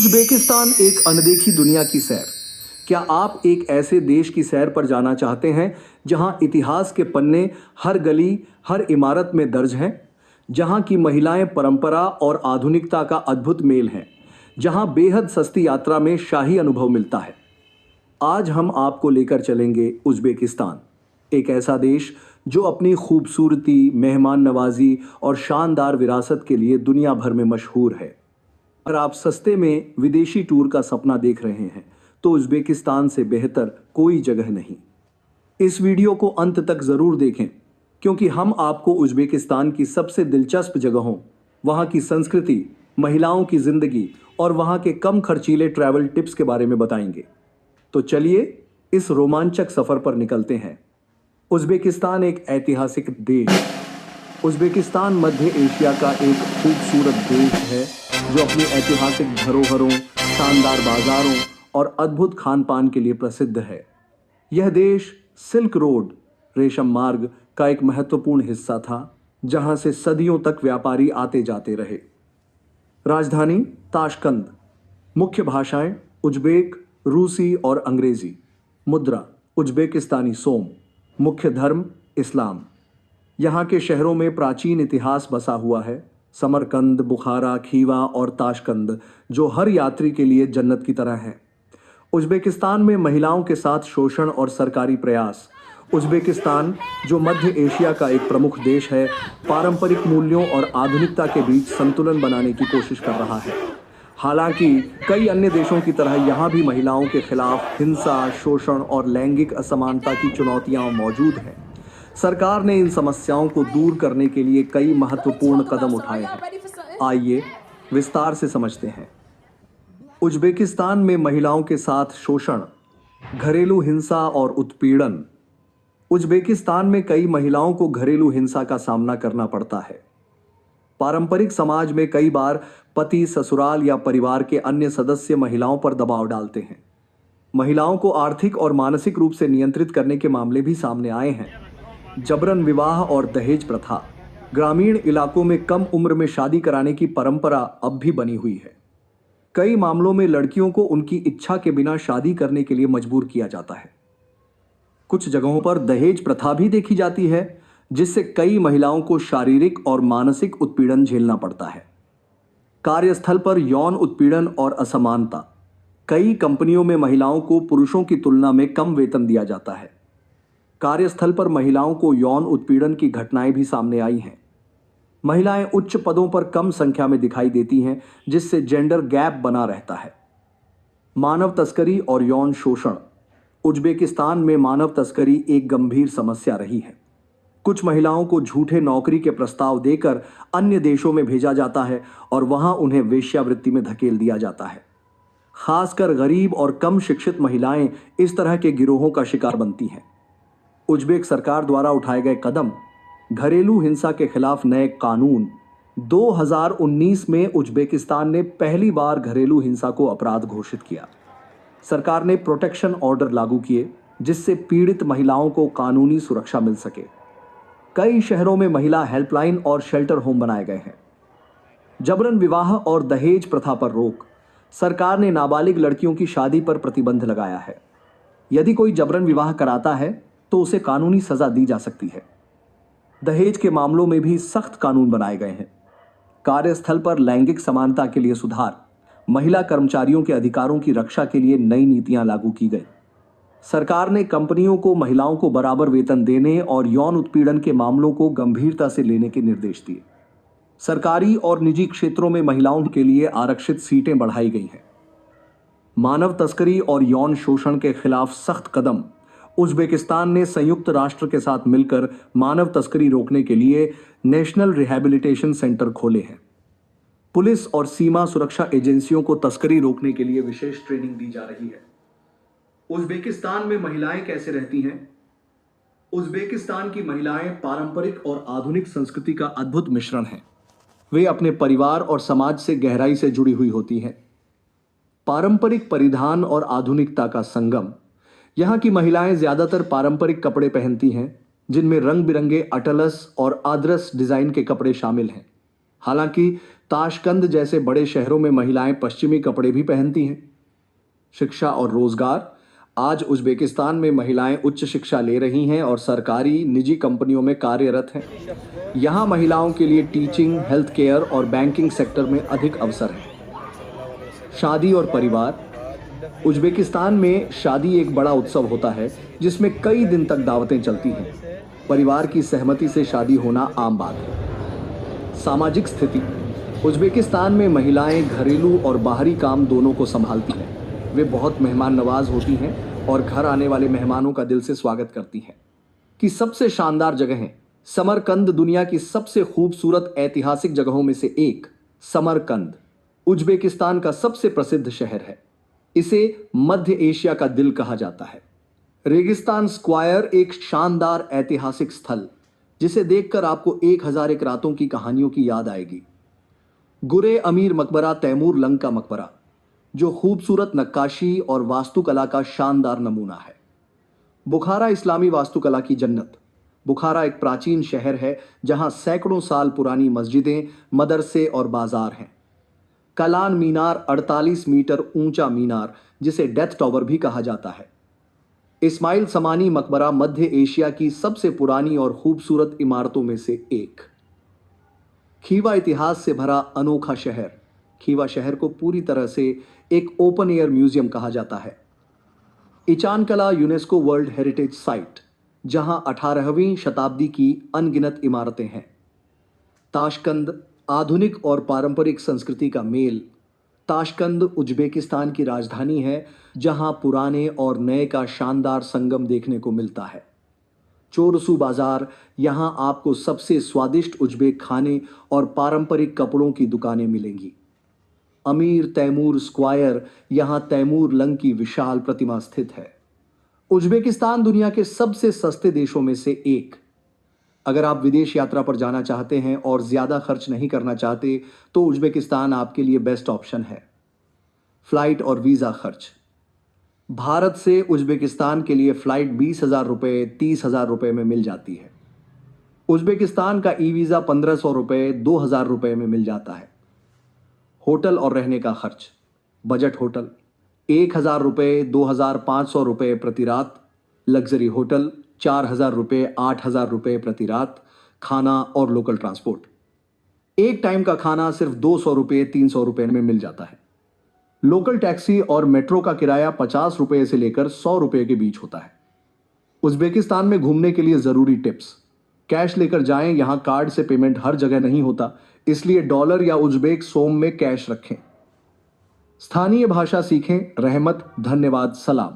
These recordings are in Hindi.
उज़्बेकिस्तान एक अनदेखी दुनिया की सैर। क्या आप एक ऐसे देश की सैर पर जाना चाहते हैं जहां इतिहास के पन्ने हर गली, हर इमारत में दर्ज हैं, जहां की महिलाएं परंपरा और आधुनिकता का अद्भुत मेल हैं, जहां बेहद सस्ती यात्रा में शाही अनुभव मिलता है? आज हम आपको लेकर चलेंगे उज़्बेकिस्तान, एक ऐसा देश जो अपनी खूबसूरती, मेहमान नवाजी और शानदार विरासत के लिए दुनिया भर में मशहूर है। अगर आप सस्ते में विदेशी टूर का सपना देख रहे हैं तो उज़्बेकिस्तान से बेहतर कोई जगह नहीं। इस वीडियो को अंत तक ज़रूर देखें, क्योंकि हम आपको उज़्बेकिस्तान की सबसे दिलचस्प जगहों, वहाँ की संस्कृति, महिलाओं की ज़िंदगी और वहाँ के कम खर्चीले ट्रैवल टिप्स के बारे में बताएंगे। तो चलिए इस रोमांचक सफ़र पर निकलते हैं। उज़्बेकिस्तान एक ऐतिहासिक देश। उज़्बेकिस्तान मध्य एशिया का एक खूबसूरत देश है जो अपनी ऐतिहासिक धरोहरों, शानदार बाजारों और अद्भुत खान पान के लिए प्रसिद्ध है। यह देश सिल्क रोड, रेशम मार्ग का एक महत्वपूर्ण हिस्सा था, जहां से सदियों तक व्यापारी आते जाते रहे। राजधानी ताशकंद। मुख्य भाषाएं उज़्बेक, रूसी और अंग्रेजी। मुद्रा उज़्बेकिस्तानी सोम। मुख्य धर्म इस्लाम। यहाँ के शहरों में प्राचीन इतिहास बसा हुआ है। समरकंद, बुखारा, खीवा और ताशकंद, जो हर यात्री के लिए जन्नत की तरह है। उज़्बेकिस्तान में महिलाओं के साथ शोषण और सरकारी प्रयास। उज़्बेकिस्तान, जो मध्य एशिया का एक प्रमुख देश है, पारंपरिक मूल्यों और आधुनिकता के बीच संतुलन बनाने की कोशिश कर रहा है। हालांकि कई अन्य देशों की तरह यहाँ भी महिलाओं के खिलाफ हिंसा, शोषण और लैंगिक असमानता की चुनौतियाँ मौजूद हैं। सरकार ने इन समस्याओं को दूर करने के लिए कई महत्वपूर्ण कदम उठाए हैं। आइए विस्तार से समझते हैं। उज़्बेकिस्तान में महिलाओं के साथ शोषण, घरेलू हिंसा और उत्पीड़न। उज़्बेकिस्तान में कई महिलाओं को घरेलू हिंसा का सामना करना पड़ता है। पारंपरिक समाज में कई बार पति, ससुराल या परिवार के अन्य सदस्य महिलाओं पर दबाव डालते हैं। महिलाओं को आर्थिक और मानसिक रूप से नियंत्रित करने के मामले भी सामने आए हैं। जबरन विवाह और दहेज प्रथा। ग्रामीण इलाकों में कम उम्र में शादी कराने की परंपरा अब भी बनी हुई है। कई मामलों में लड़कियों को उनकी इच्छा के बिना शादी करने के लिए मजबूर किया जाता है। कुछ जगहों पर दहेज प्रथा भी देखी जाती है, जिससे कई महिलाओं को शारीरिक और मानसिक उत्पीड़न झेलना पड़ता है। कार्यस्थल पर यौन उत्पीड़न और असमानता। कई कंपनियों में महिलाओं को पुरुषों की तुलना में कम वेतन दिया जाता है। कार्यस्थल पर महिलाओं को यौन उत्पीड़न की घटनाएं भी सामने आई हैं। महिलाएं उच्च पदों पर कम संख्या में दिखाई देती हैं, जिससे जेंडर गैप बना रहता है। मानव तस्करी और यौन शोषण। उज़्बेकिस्तान में मानव तस्करी एक गंभीर समस्या रही है। कुछ महिलाओं को झूठे नौकरी के प्रस्ताव देकर अन्य देशों में भेजा जाता है और वहां उन्हें वेश्यावृत्ति में धकेल दिया जाता है। खासकर गरीब और कम शिक्षित महिलाएं इस तरह के गिरोहों का शिकार बनती हैं। उज़्बेक सरकार द्वारा उठाए गए कदम। घरेलू हिंसा के खिलाफ नए कानून। 2019 में उज़्बेकिस्तान ने पहली बार घरेलू हिंसा को अपराध घोषित किया। सरकार ने प्रोटेक्शन ऑर्डर लागू किए, जिससे पीड़ित महिलाओं को कानूनी सुरक्षा मिल सके। कई शहरों में महिला हेल्पलाइन और शेल्टर होम बनाए गए हैं। जबरन विवाह और दहेज प्रथा पर रोक। सरकार ने नाबालिग लड़कियों की शादी पर प्रतिबंध लगाया है। यदि कोई जबरन विवाह कराता है तो उसे कानूनी सजा दी जा सकती है। दहेज के मामलों में भी सख्त कानून बनाए गए हैं। कार्यस्थल पर लैंगिक समानता के लिए सुधार। महिला कर्मचारियों के अधिकारों की रक्षा के लिए नई नीतियां लागू की गई। सरकार ने कंपनियों को महिलाओं को बराबर वेतन देने और यौन उत्पीड़न के मामलों को गंभीरता से लेने के निर्देश दिए। सरकारी और निजी क्षेत्रों में महिलाओं के लिए आरक्षित सीटें बढ़ाई गई हैं। मानव तस्करी और यौन शोषण के खिलाफ सख्त कदम। उज़्बेकिस्तान ने संयुक्त राष्ट्र के साथ मिलकर मानव तस्करी रोकने के लिए नेशनल रिहैबिलिटेशन सेंटर खोले हैं। पुलिस और सीमा सुरक्षा एजेंसियों को तस्करी रोकने के लिए विशेष ट्रेनिंग दी जा रही है। उज़्बेकिस्तान में महिलाएं कैसे रहती हैं? उज़्बेकिस्तान की महिलाएं पारंपरिक और आधुनिक संस्कृति का अद्भुत मिश्रण हैं। वे अपने परिवार और समाज से गहराई से जुड़ी हुई होती हैं। पारंपरिक परिधान और आधुनिकता का संगम। यहाँ की महिलाएं ज्यादातर पारंपरिक कपड़े पहनती हैं, जिनमें रंग बिरंगे अटलस और आदरस डिजाइन के कपड़े शामिल हैं। हालांकि ताशकंद जैसे बड़े शहरों में महिलाएं पश्चिमी कपड़े भी पहनती हैं। शिक्षा और रोजगार। आज उज्बेकिस्तान में महिलाएं उच्च शिक्षा ले रही हैं और सरकारी निजी कंपनियों में कार्यरत हैं। यहाँ महिलाओं के लिए टीचिंग, हेल्थ केयर और बैंकिंग सेक्टर में अधिक अवसर हैं। शादी और परिवार। उज्बेकिस्तान में शादी एक बड़ा उत्सव होता है जिसमें कई दिन तक दावतें चलती हैं। परिवार की सहमति से शादी होना आम बात है। सामाजिक स्थिति। उज्बेकिस्तान में महिलाएं घरेलू और बाहरी काम दोनों को संभालती हैं। वे बहुत मेहमान नवाज होती हैं और घर आने वाले मेहमानों का दिल से स्वागत करती हैं। कि सबसे शानदार जगहें। समरकंद दुनिया की सबसे खूबसूरत ऐतिहासिक जगहों में से एक। समरकंद उज्बेकिस्तान का सबसे प्रसिद्ध शहर है। इसे मध्य एशिया का दिल कहा जाता है। रेगिस्तान स्क्वायर एक शानदार ऐतिहासिक स्थल जिसे देखकर आपको 1001 रातों की कहानियों की याद आएगी। गुरे अमीर मकबरा तैमूर लंग का मकबरा जो खूबसूरत नक्काशी और वास्तुकला का शानदार नमूना है। बुखारा इस्लामी वास्तुकला की जन्नत। बुखारा एक प्राचीन शहर है जहां सैकड़ों साल पुरानी मस्जिदें, मदरसे और बाजार हैं। कलान मीनार 48 मीटर ऊंचा मीनार जिसे डेथ टॉवर भी कहा जाता है। इस्माइल समानी मकबरा मध्य एशिया की सबसे पुरानी और खूबसूरत इमारतों में से एक। खीवा इतिहास से भरा अनोखा शहर। खीवा शहर को पूरी तरह से एक ओपन एयर म्यूजियम कहा जाता है। इचानकला यूनेस्को वर्ल्ड हेरिटेज साइट जहां 18वीं शताब्दी की अनगिनत इमारतें हैं। ताशकंद आधुनिक और पारंपरिक संस्कृति का मेल। ताशकंद उज्बेकिस्तान की राजधानी है जहां पुराने और नए का शानदार संगम देखने को मिलता है। चोरसू बाजार, यहां आपको सबसे स्वादिष्ट उज्बेक खाने और पारंपरिक कपड़ों की दुकानें मिलेंगी। अमीर तैमूर स्क्वायर, यहां तैमूर लंग की विशाल प्रतिमा स्थित है। उज्बेकिस्तान दुनिया के सबसे सस्ते देशों में से एक। अगर आप विदेश यात्रा पर जाना चाहते हैं और ज़्यादा खर्च नहीं करना चाहते तो उज्बेकिस्तान आपके लिए बेस्ट ऑप्शन है। फ्लाइट और वीज़ा खर्च। भारत से उज्बेकिस्तान के लिए फ़्लाइट 20,000 रुपये, 30,000 रुपये में मिल जाती है। उज्बेकिस्तान का ई वीज़ा 1,500 रुपये, 2,000 रुपये में मिल जाता है। होटल और रहने का खर्च। बजट होटल 1,000 रुपये, 2,500 रुपये प्रति रात। लग्जरी होटल 4,000 रुपये, 8,000 रुपये प्रति रात। खाना और लोकल ट्रांसपोर्ट। एक टाइम का खाना सिर्फ 200 रुपये, 300 रुपये में मिल जाता है। लोकल टैक्सी और मेट्रो का किराया 50 रुपये से लेकर 100 रुपये के बीच होता है। उज्बेकिस्तान में घूमने के लिए ज़रूरी टिप्स। कैश लेकर जाएं, यहाँ कार्ड से पेमेंट हर जगह नहीं होता, इसलिए डॉलर या उज्बेक सोम में कैश रखें। स्थानीय भाषा सीखें। रहमत, धन्यवाद, सलाम,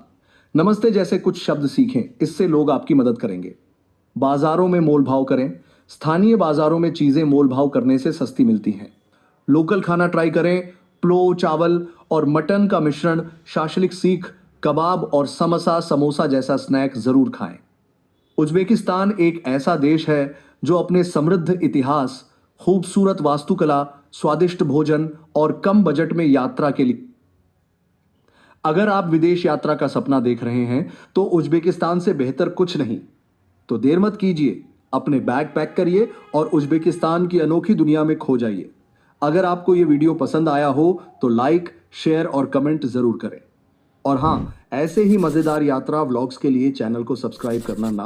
नमस्ते जैसे कुछ शब्द सीखें, इससे लोग आपकी मदद करेंगे। बाजारों में मोल भाव करें। स्थानीय बाजारों में चीज़ें मोल भाव करने से सस्ती मिलती हैं। लोकल खाना ट्राई करें। प्लो, चावल और मटन का मिश्रण, शाशलिक सीख, कबाब और समोसा जैसा स्नैक ज़रूर खाएं। उज्बेकिस्तान एक ऐसा देश है जो अपने समृद्ध इतिहास, खूबसूरत वास्तुकला, स्वादिष्ट भोजन और कम बजट में यात्रा के लिए। अगर आप विदेश यात्रा का सपना देख रहे हैं तो उज्बेकिस्तान से बेहतर कुछ नहीं। तो देर मत कीजिए, अपने बैग पैक करिए और उज्बेकिस्तान की अनोखी दुनिया में खो जाइए। अगर आपको ये वीडियो पसंद आया हो तो लाइक, शेयर और कमेंट जरूर करें। और हाँ, ऐसे ही मज़ेदार यात्रा व्लॉग्स के लिए चैनल को सब्सक्राइब करना ना